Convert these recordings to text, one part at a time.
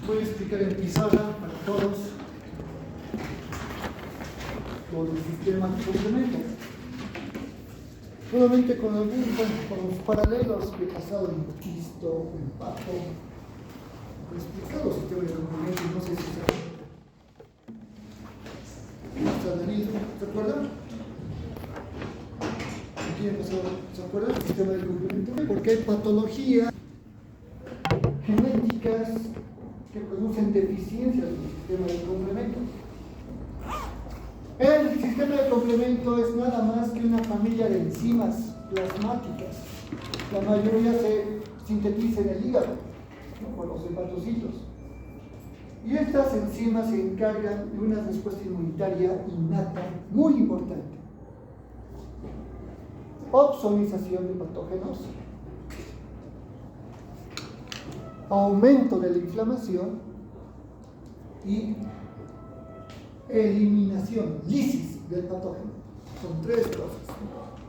Voy a explicar en pizarra para todos todo el sistema de complemento. Solamente con con los paralelos que he pasado en Cristo, en Pato, he explicado el sistema de complemento y no sé si se acuerdan. ¿Se acuerdan del sistema de complemento? Porque hay patologías genéticas que producen deficiencias en el sistema de complemento. El sistema de complemento es nada más que una familia de enzimas plasmáticas. La mayoría se sintetiza en el hígado, ¿no? Por los hepatocitos. Y estas enzimas se encargan de una respuesta inmunitaria innata muy importante. Opsonización de patógenos, aumento de la inflamación y eliminación, lisis del patógeno. Son tres cosas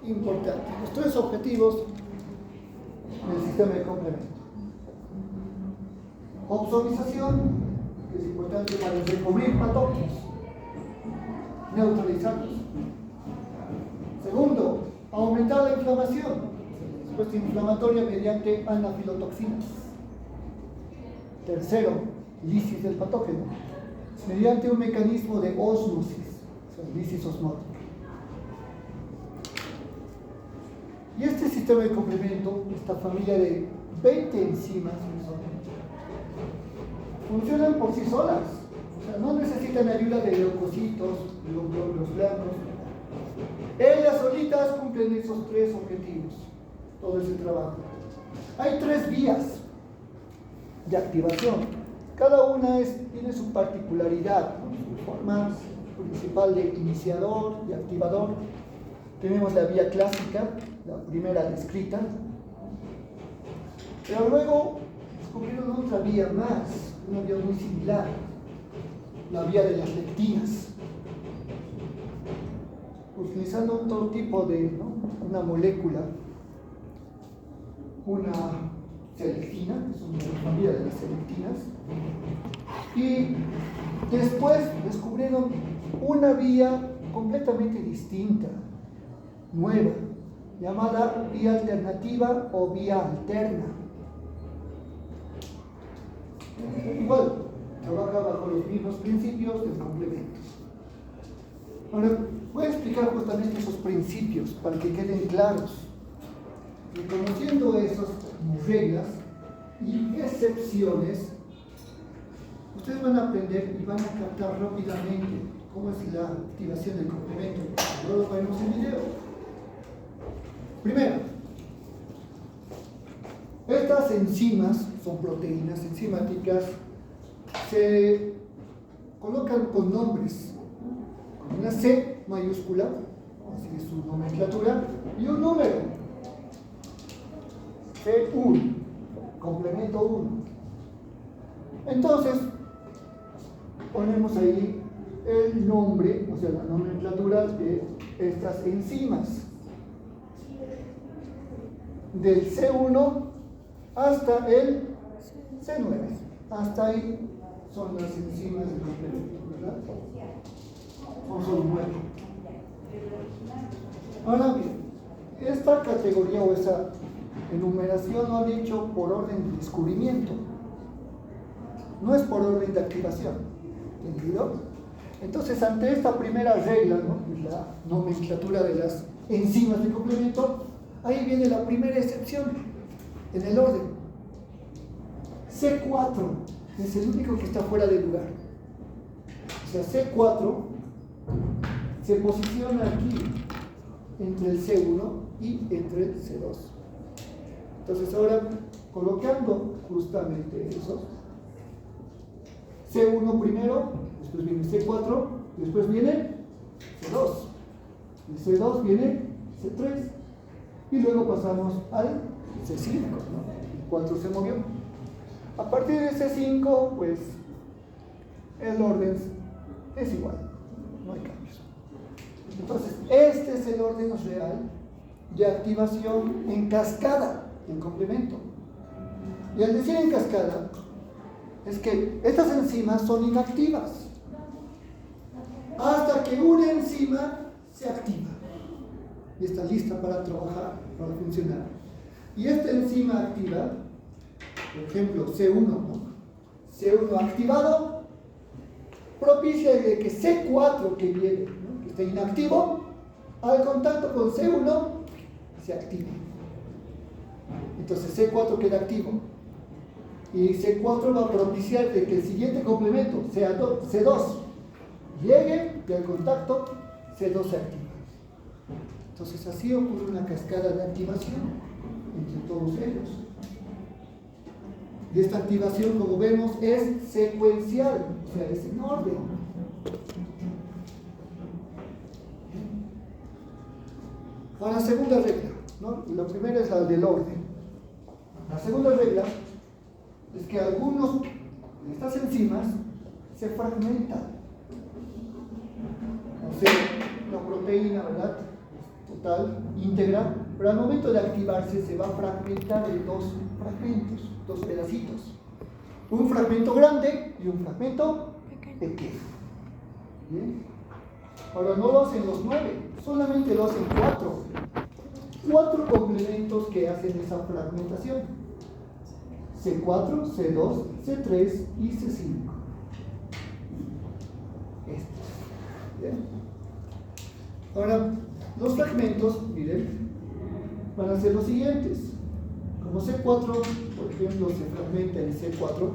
importantes, los tres objetivos del sistema de complemento. Opsonización, que es importante para recubrir patógenos, neutralizarlos. Segundo, aumentar la inflamación, respuesta inflamatoria mediante anafilotoxinas. Tercero, lisis del patógeno, mediante un mecanismo de ósmosis, o sea, lisis osmótica. Y este sistema de complemento, esta familia de 20 enzimas, funcionan por sí solas, o sea, no necesitan ayuda de leucocitos, los glóbulos blancos. Ellas solitas cumplen esos tres objetivos, todo ese trabajo. Hay tres vías de activación. Cada una tiene su particularidad, ¿no? Su forma principal de iniciador y activador. Tenemos la vía clásica, la primera descrita. Pero luego descubrieron otra vía más, una vía muy similar, la vía de las lectinas. Utilizando todo tipo de, ¿no? Una molécula, una selectina, que es una familia de las selectinas, y después descubrieron una vía completamente distinta, nueva, llamada vía alternativa o vía alterna. Igual, trabaja bajo los mismos principios del complemento. Ahora, voy a explicar justamente esos principios para que queden claros. Reconociendo esas reglas y excepciones, ustedes van a aprender y van a captar rápidamente cómo es la activación del complemento. Luego lo vemos en video. Primero, estas enzimas son proteínas enzimáticas, se colocan con nombres, con una C mayúscula, así es su nomenclatura, y un número. C1, complemento 1. Entonces, ponemos ahí el nombre, o sea, la nomenclatura de estas enzimas. Del C1 hasta el C9. Hasta ahí son las enzimas de complemento, ¿verdad? Son solo 9. Ahora bien, esta categoría o esa enumeración lo han hecho por orden de descubrimiento, no es por orden de activación, ¿entendido? Entonces, ante esta primera regla, ¿no? La nomenclatura de las enzimas de complemento, ahí viene la primera excepción en el orden. C4 es el único que está fuera de lugar. O sea, C4 se posiciona aquí entre el C1 y entre el C2. Entonces ahora, colocando justamente eso, C1 primero, después viene C4, después viene C2, el C2 viene C3, y luego pasamos al C5, ¿no? El 4 se movió. A partir de C5, pues, el orden es igual, no hay cambios. Entonces, este es el orden real de activación en cascada, en complemento. Y al decir en cascada, es que estas enzimas son inactivas hasta que una enzima se activa y está lista para trabajar, para funcionar. Y esta enzima activa, por ejemplo, C1, ¿no? C1 activado, propicia de que C4 que viene, ¿no? Que está inactivo, al contacto con C1 se activa. Entonces C4 queda activo. Y C4 va a propiciar de que el siguiente complemento, C2, llegue y al contacto C2 se activa. Entonces así ocurre una cascada de activación entre todos ellos. Y esta activación, como vemos, es secuencial, o sea, es en orden. Ahora, segunda regla, ¿no? La primera es la del orden. La segunda regla es que algunos de estas enzimas se fragmentan. O sea, la proteína, ¿verdad? Total, íntegra, pero al momento de activarse se va a fragmentar en dos fragmentos, dos pedacitos. Un fragmento grande y un fragmento pequeño. ¿Bien? Ahora no lo hacen los 9, solamente lo hacen 4. 4 complementos que hacen esa fragmentación. C4, C2, C3 y C5. Bien. Ahora, los fragmentos, miren, van a ser los siguientes. Como C4, por ejemplo, se fragmenta en C4, ¿no?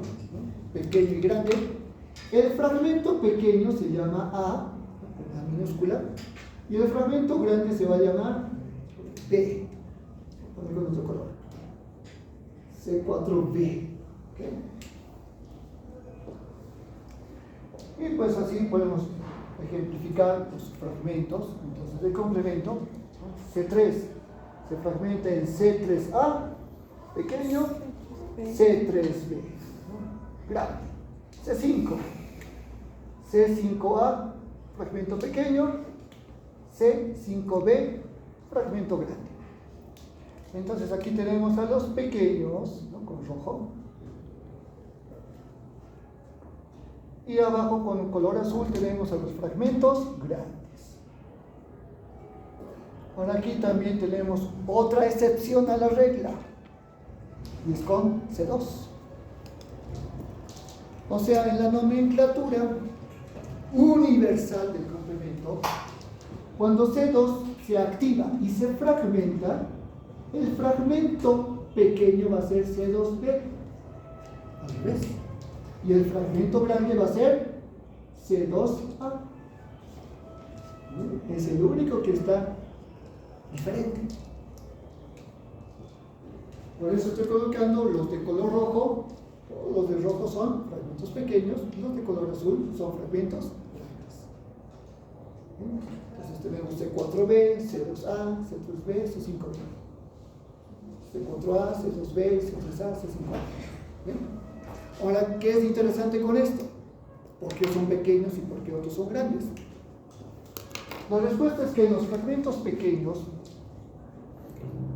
Pequeño y grande. El fragmento pequeño se llama A, con la minúscula, y el fragmento grande se va a llamar B, con otro color. C4B. ¿Okay? Y pues así podemos ejemplificar los fragmentos. Entonces, el complemento, C3 se fragmenta en C3A, pequeño, C3B, grande. C5, C5A, fragmento pequeño, C5B, fragmento grande. Entonces aquí tenemos a los pequeños, ¿no? Con rojo, y abajo con color azul tenemos a los fragmentos grandes. Ahora aquí también tenemos otra excepción a la regla, y es con C2. O sea, en la nomenclatura universal del complemento, cuando C2 se activa y se fragmenta, el fragmento pequeño va a ser C2B, al revés, y el fragmento grande va a ser C2A. Es el único que está diferente. Por eso estoy colocando los de color rojo. Los de rojo son fragmentos pequeños, los de color azul son fragmentos grandes. Entonces tenemos C4B, C2A, C3B, C5B. C4A, C2B, C3A, C5A. ¿Bien? Ahora, ¿qué es interesante con esto? ¿Por qué son pequeños y por qué otros son grandes? La respuesta es que los fragmentos pequeños,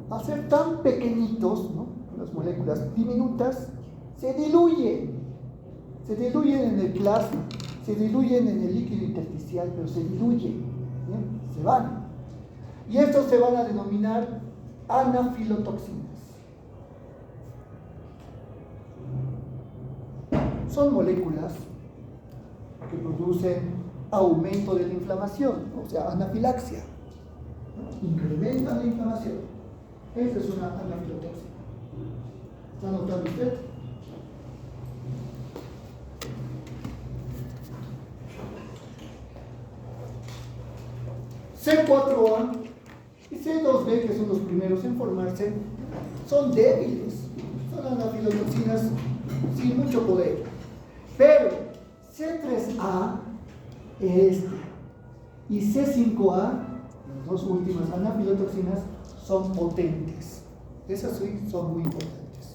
al ser tan pequeñitos, ¿no? Las moléculas diminutas, se diluyen en el plasma, se diluyen en el líquido intersticial, pero se diluyen, ¿bien? Se van. Y estos se van a denominar anafilotoxinas. Son moléculas que producen aumento de la inflamación, o sea, anafilaxia, ¿no? Incrementan la inflamación. Esta es una anafilotoxina. ¿Está notando usted? C4A y C2B, que son los primeros en formarse, son débiles, son anafilotoxinas sin mucho poder. Pero C3A, y C5A, las dos últimas anafilotoxinas, son potentes. Esas sí son muy importantes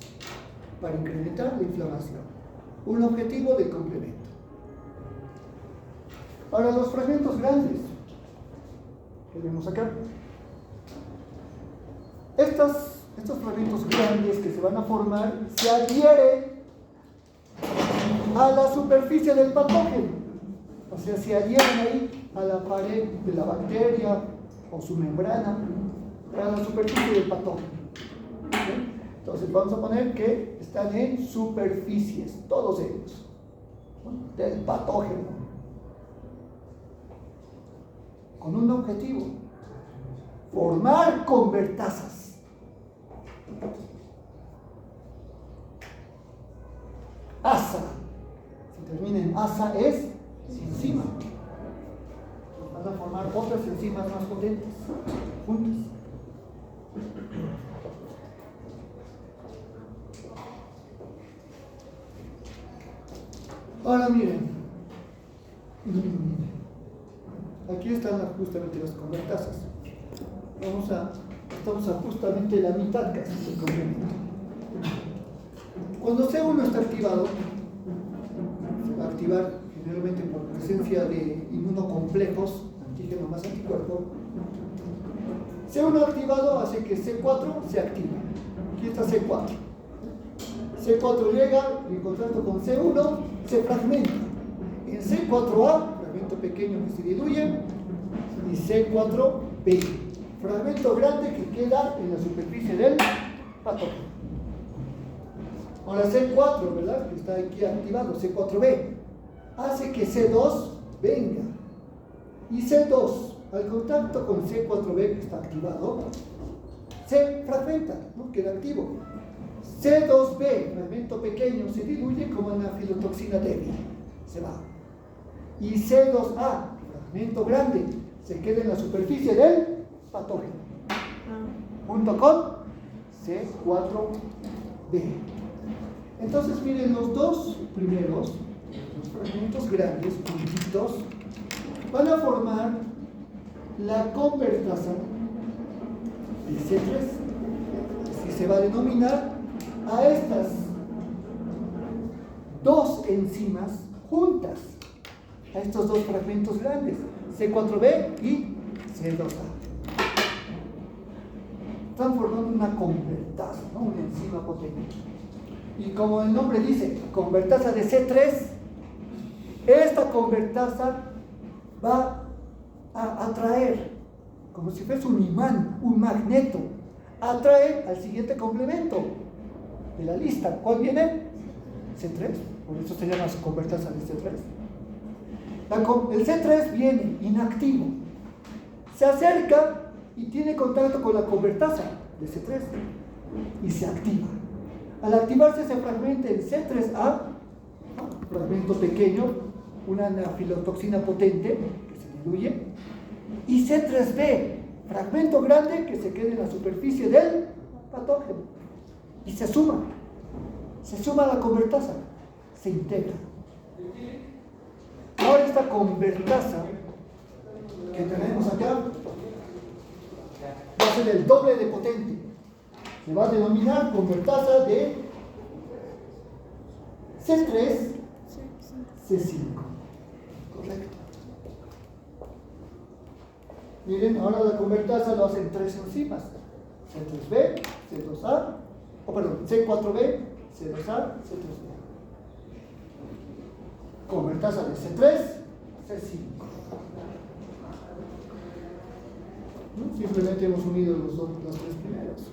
para incrementar la inflamación. Un objetivo del complemento. Ahora, los fragmentos grandes que vemos acá. Estos fragmentos grandes que se van a formar se adhieren a la superficie del patógeno. O sea, se adhieren ahí a la pared de la bacteria o su membrana, a la superficie del patógeno. ¿Sí? Entonces vamos a poner que están en superficies, todos ellos, ¿no?, del patógeno, con un objetivo: formar convertasas. Asa, si termina en asa, es enzima. Van a formar otras enzimas más potentes juntas. Ahora miren, aquí están justamente las convertasas. Estamos a justamente la mitad casi del complemento. Cuando C1 está activado, se va a activar generalmente por presencia de inmunocomplejos, antígeno más anticuerpo. C1 activado hace que C4 se active. Aquí está C4. C4 llega en contacto con C1, se fragmenta. En C4A, fragmento pequeño que se diluye, y C4B, fragmento grande que queda en la superficie del patógeno. Ahora C4, ¿verdad?, que está aquí activado, C4B, hace que C2 venga. Y C2, al contacto con C4B que está activado, se fragmenta, ¿no?, queda activo. C2B, fragmento pequeño, se diluye como anafilotoxina débil, se va. Y C2A, fragmento grande, se queda en la superficie del patógeno, junto con C4B. Entonces miren, los dos primeros, los fragmentos grandes, juntitos, van a formar la convertasa de C3. Así se va a denominar a estas dos enzimas juntas, a estos dos fragmentos grandes, C4B y C2A. Están formando una convertasa, ¿no?, una enzima potente. Y como el nombre dice, convertasa de C3, esta convertasa va a atraer, como si fuese un imán, un magneto, atrae al siguiente complemento de la lista. ¿Cuál viene? C3, por eso se llama convertasa de C3. El C3 viene inactivo, se acerca y tiene contacto con la convertasa de C3 y se activa. Al activarse se fragmenta en C3A, fragmento pequeño, una anafilotoxina potente que se diluye, y C3B, fragmento grande que se queda en la superficie del patógeno y se suma a la convertasa, se integra. Ahora esta convertasa que tenemos acá va a ser el doble de potente. Se va a denominar convertasa de C3, C5. Correcto. Miren, ahora la convertasa lo hacen tres enzimas: C3B, C2A, C4B, C2A, C3B. Convertasa de C3, C5. ¿No? Simplemente hemos unido los tres primeros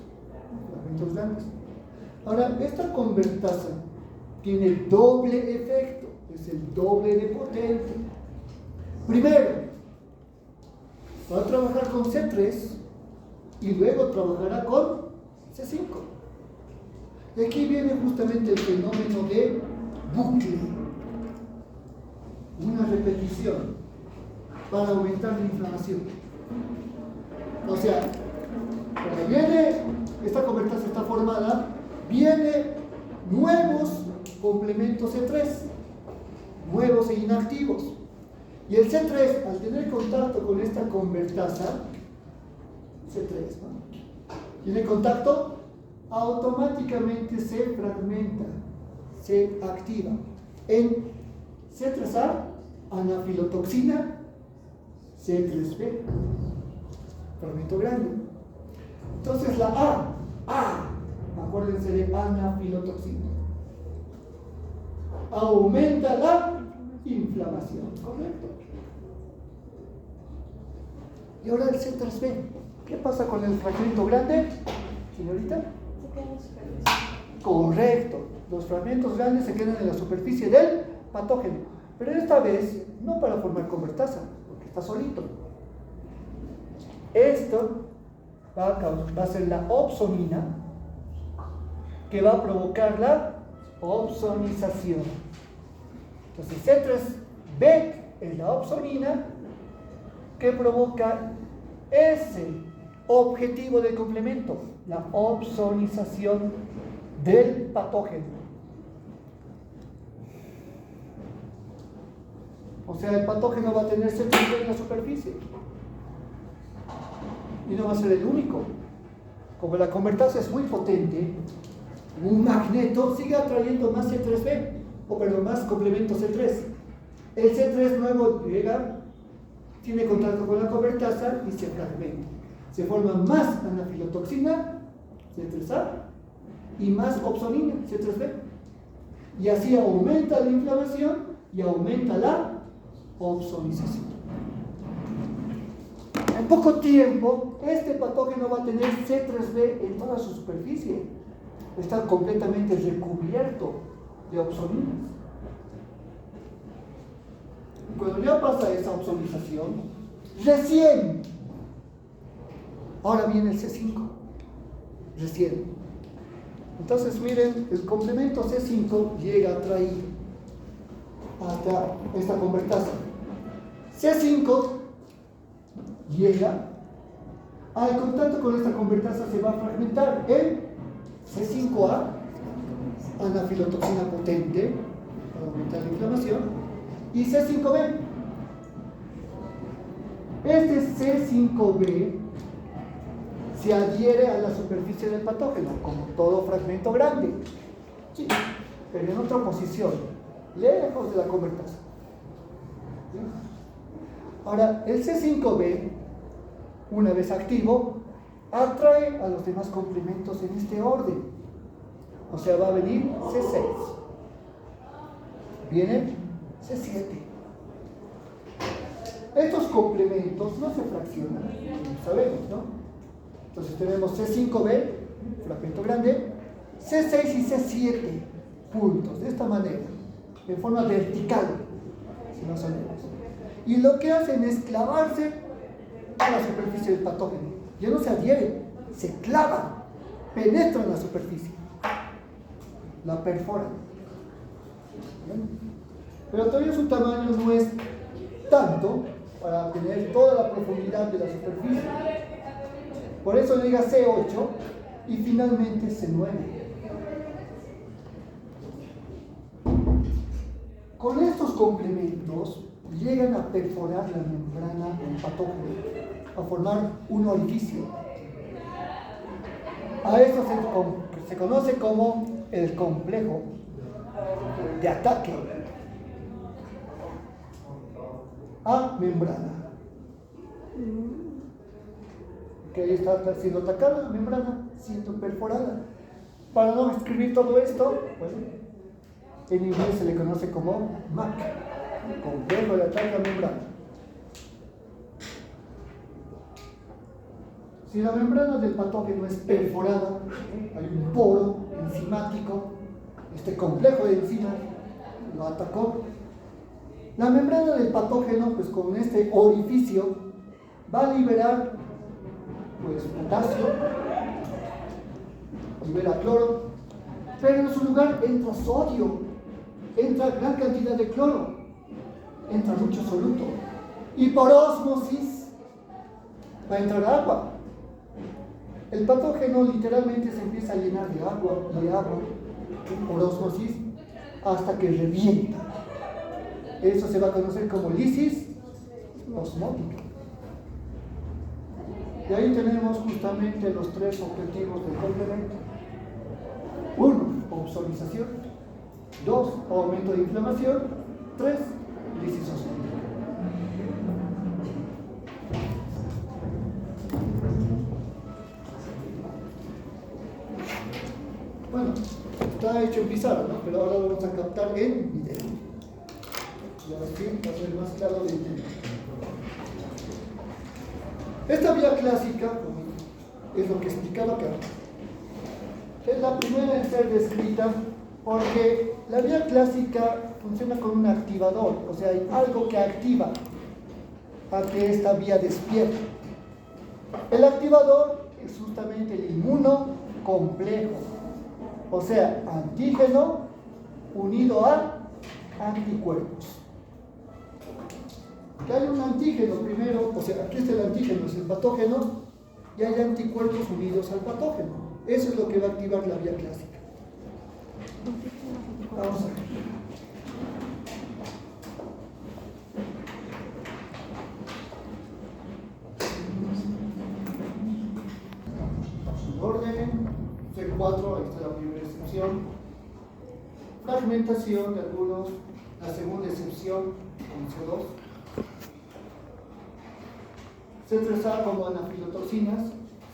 fragmentos grandes. Ahora, esta convertasa tiene doble efecto, es el doble de potente. Primero, va a trabajar con C3 y luego trabajará con C5. Y aquí viene justamente el fenómeno de bucle, una repetición para aumentar la inflamación. O sea, cuando viene, esta convertasa está formada, viene nuevos complementos C3, nuevos e inactivos. Y el C3, al tener contacto con esta convertasa, C3, ¿no?, tiene contacto, automáticamente se fragmenta, se activa en C3A, anafilotoxina, C3B, fragmento grande. Entonces la acuérdense de anafilotoxina. aumenta la inflamación, ¿correcto? Y ahora el C3b. ¿Qué pasa con el fragmento grande, señorita? Correcto. Los fragmentos grandes se quedan en la superficie del patógeno. Pero esta vez no para formar convertasa, porque está solito. Esto va a ser la opsonina, que va a provocar la opsonización. Entonces C3b es la opsonina que provoca ese objetivo del complemento, la opsonización del patógeno. O sea, el patógeno va a tener C3b en la superficie. Y no va a ser el único. Como la convertasa es muy potente, un magneto sigue atrayendo más C3b, más complemento C3. El C3 nuevo llega, tiene contacto con la convertasa y se fragmenta. Se forma más anafilotoxina, C3A, y más opsonina, C3b. Y así aumenta la inflamación y aumenta la opsonización. En poco tiempo, este patógeno va a tener C3b en toda su superficie. Está completamente recubierto de opsoninas. Cuando ya pasa esa opsonización, recién, ahora viene el C5, recién. Entonces miren, el complemento C5 llega a atraer hasta esta convertasa. C5 llega, al contacto con esta convertasa se va a fragmentar en C5A, anafilotoxina potente para aumentar la inflamación, y C5b. Este C5b se adhiere a la superficie del patógeno, como todo fragmento grande, sí, pero en otra posición, lejos de la convertasa. ¿Sí? Ahora, el C5b, una vez activo, atrae a los demás complementos en este orden. O sea, va a venir C6. Viene C7. Estos complementos no se fraccionan, sabemos, ¿no? Entonces tenemos C5b, fragmento grande, C6 y C7 puntos, de esta manera, en forma vertical, si no sabemos. Y lo que hacen es clavarse a la superficie del patógeno. Ya no se adhieren, se clavan, penetran la superficie, la perforan. ¿Bien? Pero todavía su tamaño no es tanto para tener toda la profundidad de la superficie. Por eso llega C8 y finalmente C9. Con estos complementos llegan a perforar la membrana del patógeno, a formar un orificio. A esto se conoce como el complejo de ataque a membrana. Que ahí está siendo atacada la membrana, siendo perforada. Para no escribir todo esto, bueno, en inglés se le conoce como MAC, complejo de ataque a membrana. Si la membrana del patógeno es perforada, hay un poro enzimático, este complejo de enzimas lo atacó. La membrana del patógeno, pues con este orificio, va a liberar pues potasio, libera cloro, pero en su lugar entra sodio, entra gran cantidad de cloro, entra mucho soluto, y por ósmosis va a entrar agua. El patógeno literalmente se empieza a llenar de agua, por ósmosis, hasta que revienta. Eso se va a conocer como lisis osmótica. Y ahí tenemos justamente los tres objetivos del complemento. 1, opsonización. 2, aumento de inflamación. 3, lisis osmótica. Bueno, está hecho en pizarra, ¿no? Pero ahora lo vamos a captar en video. Y ahora sí va a ser más claro de entender. Esta vía clásica, es lo que explicaba acá, es la primera en ser descrita porque la vía clásica funciona con un activador, o sea, hay algo que activa a que esta vía despierte. El activador es justamente el inmunocomplejo, o sea, antígeno unido a anticuerpos. Que hay un antígeno primero, o sea, aquí está el antígeno, es el patógeno, y hay anticuerpos unidos al patógeno. Eso es lo que va a activar la vía clásica. Vamos a ver. Orden C4, ahí está la primera excepción. Fragmentación de algunos, la segunda excepción con C2. C3A como anafilotoxinas,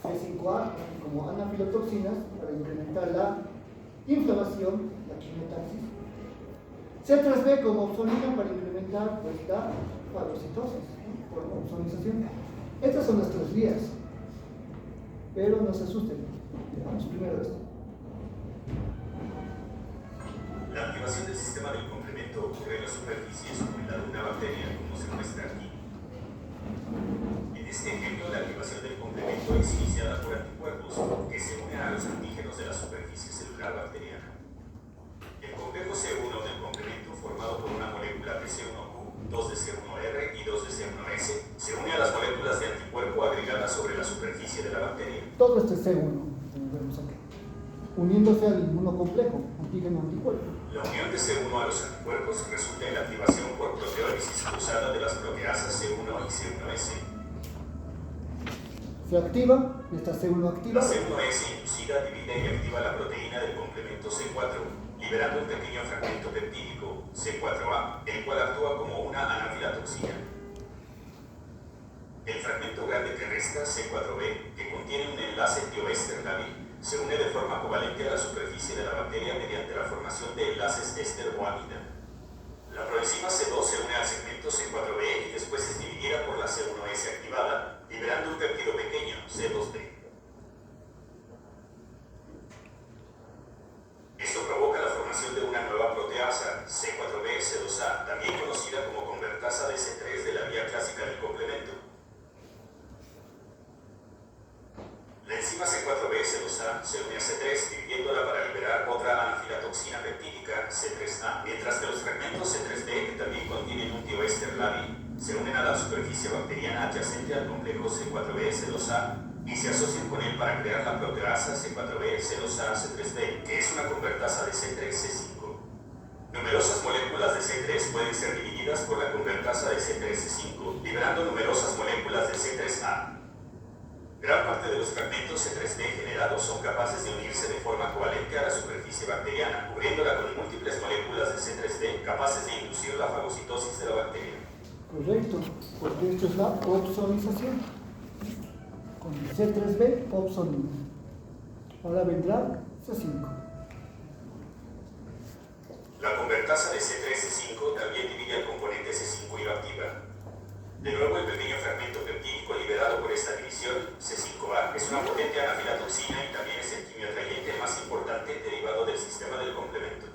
C5A como anafilotoxinas para incrementar la inflamación, la quimiotaxis. C3B como opsonina para incrementar pues, la fagocitosis por opsonización. Estas son las tres vías, pero no se asusten. Veamos primero esto. La activación del sistema del complemento ocurre en la superficie sobre de una bacteria, como se muestra aquí. En este ejemplo, la activación del complemento es iniciada por anticuerpos que se unen a los antígenos de la superficie celular bacteriana. El complejo C1 del complemento, formado por una molécula de C1Q, 2 de C1R y 2 de C1S, se une a las moléculas de anticuerpo agregadas sobre la superficie de la bacteria. Todo este C1, como vemos aquí, uniéndose al inmunocomplejo, antígeno-anticuerpo. La unión de C1 a los anticuerpos resulta en la activación por proteólisis cruzada de las proteasas C1 y C1S. Se activa, esta C1 activa. La C1S inducida divide y activa la proteína del complemento C4, liberando un pequeño fragmento peptídico, C4A, el cual actúa como una anafilatoxina. El fragmento grande que resta, C4B, que contiene un enlace tioéster lábil, se une de forma covalente a la superficie de la bacteria mediante la formación de enlaces éster o amida. La proenzima C2 se une al segmento C4B y después es dividida por la C1S activada, liberando un péptido pequeño, C2B. Esto provoca la formación de una nueva proteasa, C4B C2A, también conocida como convertasa de C3 de la vía clásica del complemento. La enzima C4B C2A se une a C3, dividiéndola para liberar otra anafilatoxina peptídica, C3A, mientras que los fragmentos C3B, que también contienen un tioéster lábil, se unen a la superficie bacteriana adyacente al complejo C4B C2A y se asocian con él para crear la proteasa C4B C2A C3B, que es una convertasa de C3 C5. Numerosas moléculas de C3 pueden ser divididas por la convertasa de C3 C5, liberando numerosas moléculas de C3A. Gran parte de los fragmentos C3B generados son capaces de unirse de forma covalente a la superficie bacteriana, cubriéndola con múltiples moléculas de C3B capaces de inducir la fagocitosis de la bacteria. Correcto, porque esto es la opsonización. Con C3B, opsonina. Ahora vendrá C5. La convertasa de C3-C5 también divide al componente C5 y lo activa. De nuevo, el pequeño fragmento peptídico liberado por esta división, C5A, es una potente anafilatoxina y también es el quimioatrayente más importante derivado del sistema del complemento.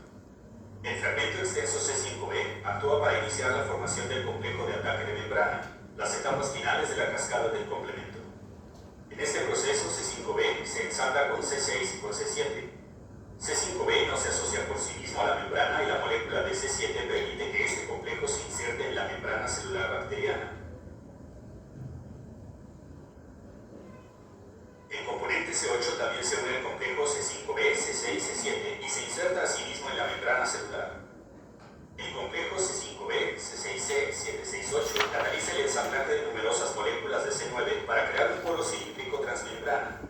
El fragmento extenso C5B actúa para iniciar la formación del complejo de ataque de membrana, las etapas finales de la cascada del complemento. En este proceso, C5B se ensambla con C6 y con C7. C5B no se asocia por sí mismo a la membrana y la molécula de C7 permite que este complejo se inserte en la membrana celular bacteriana. El componente C8 también se une al complejo C5B, C6, C7 y se inserta a sí mismo en la membrana celular. El complejo C5B, C6C, 768 cataliza el ensamblaje de numerosas moléculas de C9 para crear un polo cilíndrico transmembrana.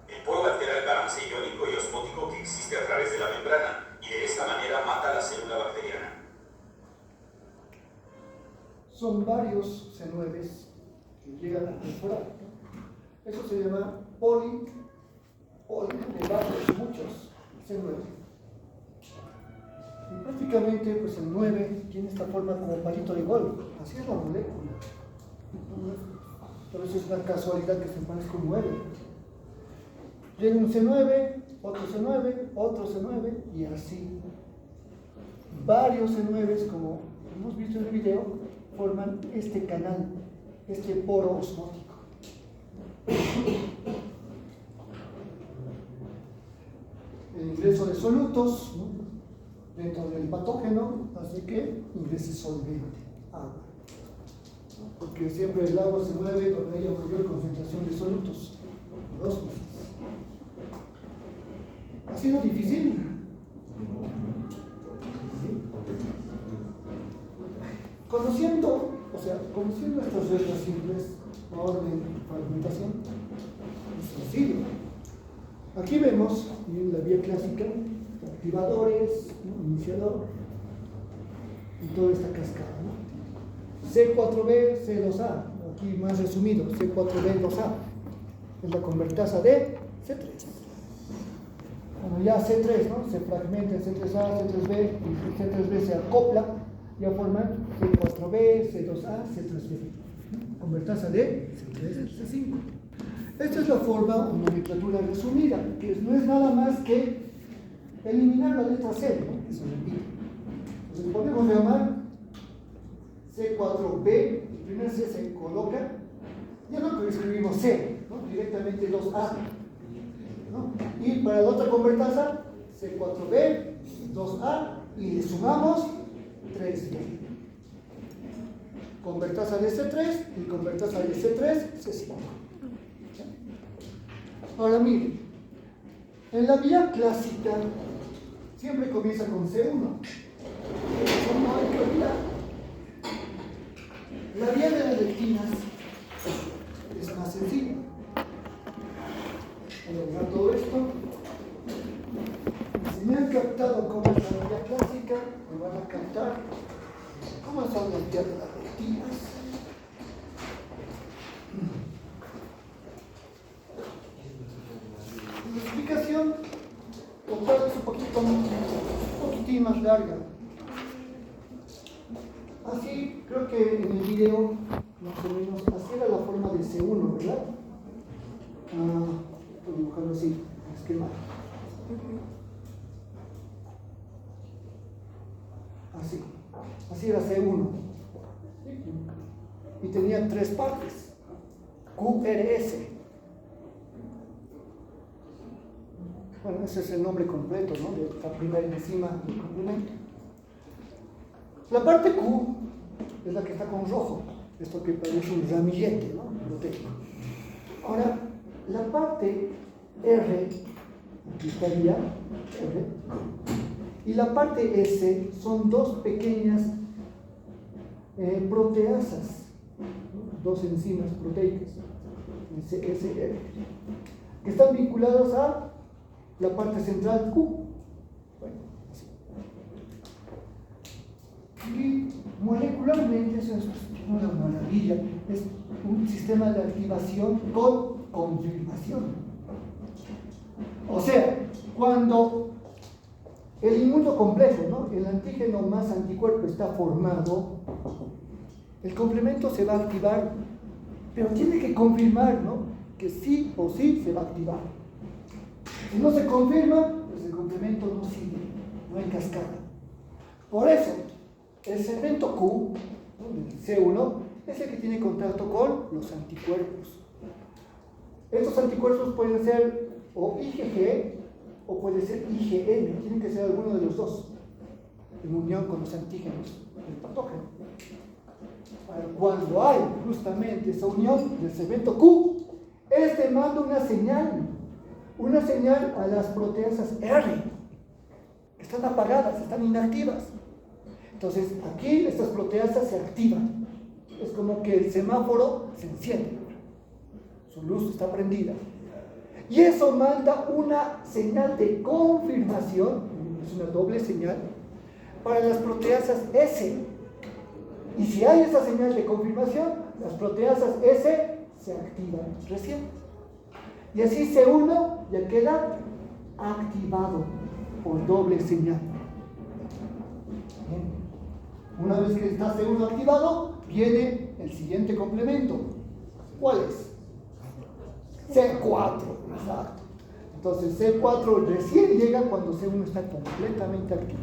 El polo altera el balance iónico y osmótico que existe a través de la membrana y de esta manera mata a la célula bacteriana. Son varios C9s que llegan a perforar. Eso se llama o debajo de muchos, C9. Y prácticamente pues el 9 tiene esta forma como palito de golf, así es la molécula. Por eso es una casualidad que se parezca un 9. Llega un C9, otro C9, otro C9 y así. Varios C9, como hemos visto en el video, forman este canal, este poro osmótico. El ingreso de solutos, ¿no?, dentro del patógeno hace que ingrese solvente, agua. Porque siempre el agua se mueve donde haya mayor concentración de solutos, ósmosis. ¿Ha sido difícil? ¿Sí? Conociendo estas reglas simples, orden, fragmentación, es sencillo. Aquí vemos en la vía clásica activadores, ¿no?, iniciador, y toda esta cascada, ¿no? C4B, C2A, aquí más resumido, C4B, 2A, es la convertasa de C3. Cuando ya C3, ¿no?, se fragmenta en C3A, C3B, y C3B se acopla, ya forman C4B, C2A, C3B, convertasa de C3, C5. Esta es la forma o nomenclatura resumida, que no es nada más que eliminar la letra C, ¿no?, que se repite. Entonces podemos llamar C4B, el primer C se coloca, ya no escribimos C, ¿no?, directamente 2A, ¿no? Y para la otra convertasa, C4B, 2A, y le sumamos 3B. Convertasa de C3 y convertasa de C3, C5. Ahora miren, en la vía clásica siempre comienza con C1. Eso no hay que olvidar. La vía de las lectinas es más sencilla. Voy a borrar todo esto. Si me han captado cómo es la vía clásica, me van a captar cómo son las vías de las lectinas. La explicación total es un poquitín más larga. Así, creo que en el video, más o menos, así era la forma de C1, ¿verdad? Voy a dibujarlo así, esquema. Así era C1. Y tenía 3 partes. QRS. Bueno, ese es el nombre completo, ¿no?, de la primera enzima del complemento. La parte Q es la que está con rojo, esto que parece un ramillete, ¿no?, proteico. Ahora, la parte R, aquí estaría R, y la parte S son 2 pequeñas proteasas, ¿no?, 2 enzimas proteicas, SR, que están vinculadas a la parte central Q. Bueno, así. Y molecularmente eso es una maravilla. Es un sistema de activación con confirmación. O sea, cuando el inmunocomplejo, ¿no?, el antígeno más anticuerpo está formado, el complemento se va a activar, pero tiene que confirmar, ¿no?, que sí o sí se va a activar. Si no se confirma, pues el complemento no sigue, no hay cascada. Por eso, el segmento Q, ¿no?, el C1, es el que tiene contacto con los anticuerpos. Estos anticuerpos pueden ser o IgG o puede ser IgM, tienen que ser alguno de los dos, en unión con los antígenos del patógeno. Cuando hay justamente esa unión del segmento Q, este manda una señal a las proteasas R, que están apagadas, están inactivas. Entonces, aquí estas proteasas se activan. Es como que el semáforo se enciende, su luz está prendida. Y eso manda una señal de confirmación, es una doble señal, para las proteasas S. Y si hay esa señal de confirmación, las proteasas S se activan recién. Y así C1 ya queda activado por doble señal. Bien. Una vez que está C1 activado, viene el siguiente complemento. ¿Cuál es? C4, exacto. Entonces C4 recién llega cuando C1 está completamente activo.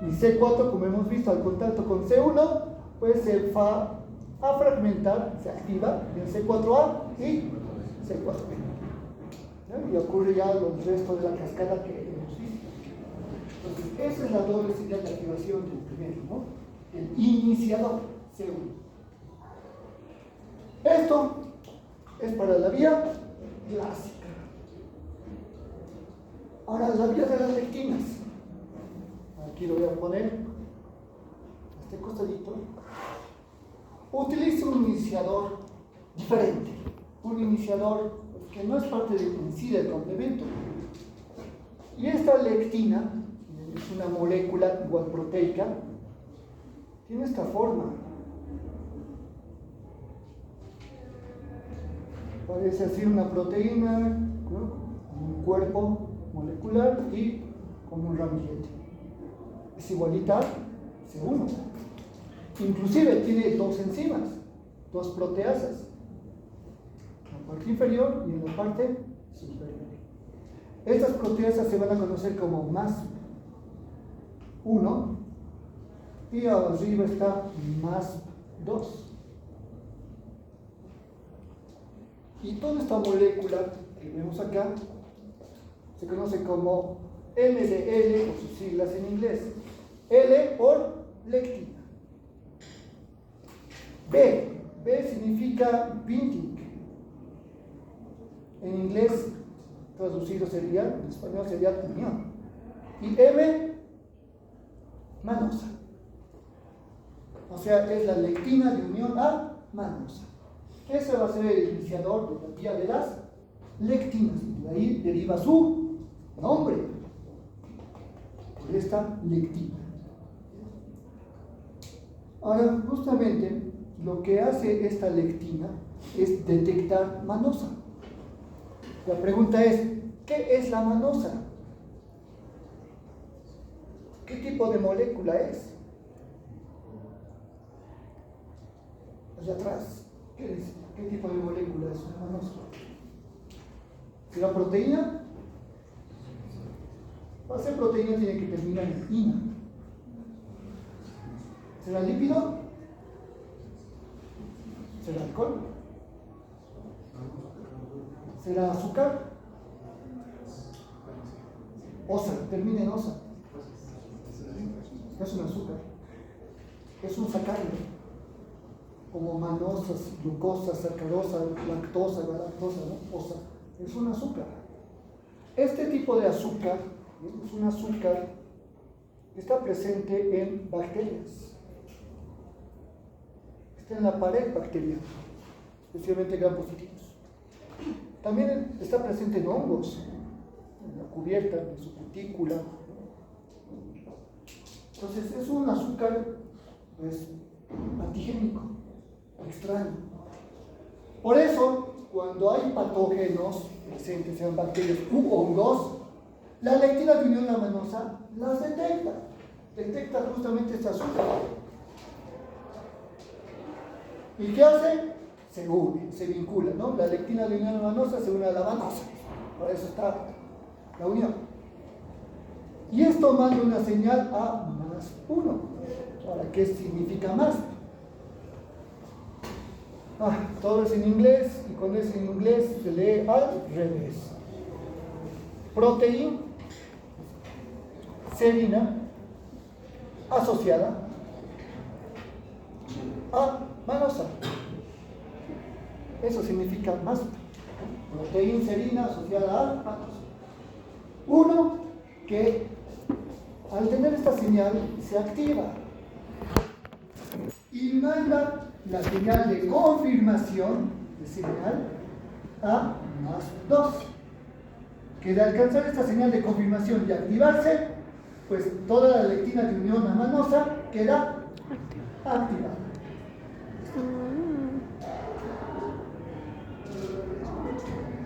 Y C4, como hemos visto, al contacto con C1, pues se va a fragmentar, se activa en C4A y C4B. Y ocurre ya los restos de la cascada que hemos visto. Entonces, esa es la doble señal de activación del primero, ¿no? El iniciador, C1. Esto es para la vía clásica. Ahora, la vía de las lectinas. Aquí lo voy a poner a este costadito. Utiliza un iniciador diferente. Un iniciador que no es parte en sí del complemento. Y esta lectina es una molécula igual proteica. Tiene esta forma. Parece así una proteína, ¿no? Un cuerpo molecular y con un ramillete. Es igualita a C1. Inclusive tiene dos enzimas, dos proteasas. En la parte inferior y en la parte superior. Estas proteasas se van a conocer como más 1 y arriba está más 2. Y toda esta molécula que vemos acá se conoce como MDL, o sus siglas en inglés. L por lectina. B significa binding. En inglés traducido sería, en español sería unión. Y M, manosa. O sea, es la lectina de unión a manosa. Ese va a ser el iniciador de la vía de las lectinas. Y de ahí deriva su nombre. Por esta lectina. Ahora, justamente, lo que hace esta lectina es detectar manosa. La pregunta es, ¿qué es la manosa? ¿Qué tipo de molécula es? Allá atrás, ¿qué es? ¿Qué tipo de molécula es una manosa? ¿Será proteína? Para ser proteína tiene que terminar en ina. ¿Será lípido? ¿Será alcohol? ¿Será azúcar? Osa, termina en osa. Es un azúcar. Es un sacárido. Como manosas, glucosa, sacarosa, lactosa, galactosa, ¿no? Osa. Es un azúcar. Este tipo de azúcar es un azúcar que está presente en bacterias. Está en la pared bacteriana, especialmente gram positivos. También está presente en hongos, en la cubierta de su cutícula. Entonces es un azúcar pues, antigénico, extraño. Por eso, cuando hay patógenos presentes, sean bacterias u hongos, la lectina de unión laminosa las detecta. Detecta justamente este azúcar. ¿Y qué hace? Se une, se vincula, ¿no? La lectina de unión laminosa se une a la manosa. Por eso está la unión. Y esto manda una señal a más 1. Ahora, ¿qué significa más? Todo es en inglés y con eso en inglés se lee al revés. Proteína, serina, asociada a manosa. Eso significa más. Proteína serina asociada a manosa. Uno que al tener esta señal se activa y manda la señal de confirmación de señal a más 2. Que de alcanzar esta señal de confirmación y activarse, pues toda la lectina de unión a manosa queda activada.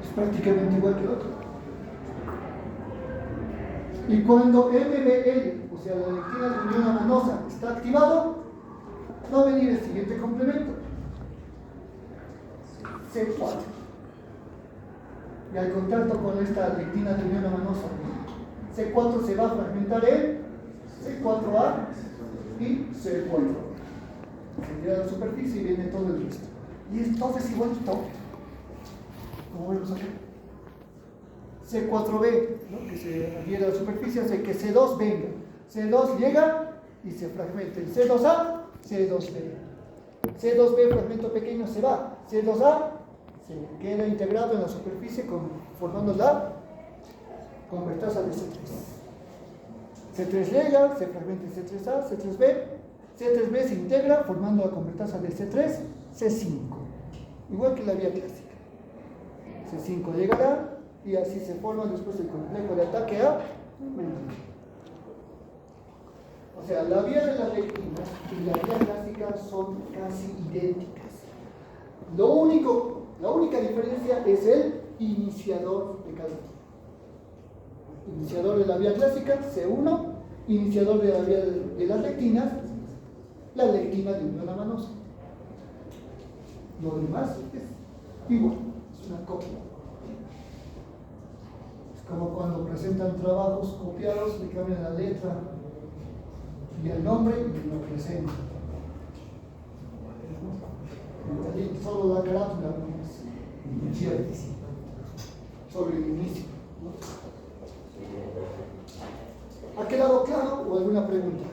Es prácticamente igual que el otro. Y cuando MBL, o sea, la lectina de unión amanosa, está activado, va a venir el siguiente complemento, C4. Y al contacto con esta lectina de unión amanosa, C4 se va a fragmentar en C4A y C4. Se tira a la superficie y viene todo el resto. Y entonces igualito, como vemos aquí, C4B, ¿no? Que se adhiere a la superficie, hace que C2 venga. C2 llega y se fragmenta en C2A, C2B. C2B, fragmento pequeño, se va. C2A se queda integrado en la superficie formando la convertasa de C3. C3 llega, se fragmenta en C3A, C3B. C3B se integra formando la convertasa de C3, C5. Igual que la vía clásica. C5 llegará y así se forma después el complejo de ataque A. O sea, la vía de las lectinas y la vía clásica son casi idénticas. La única diferencia es el iniciador de cada uno. Iniciador de la vía clásica, C1. Iniciador de la vía de las lectinas, la lectina de unión amanosa. Lo demás es igual, es una copia. Es como cuando presentan trabajos copiados, le cambian la letra y el nombre y lo presentan. Solo la carátula no es cierto, solo el inicio, ¿no? ¿Ha quedado claro o alguna pregunta?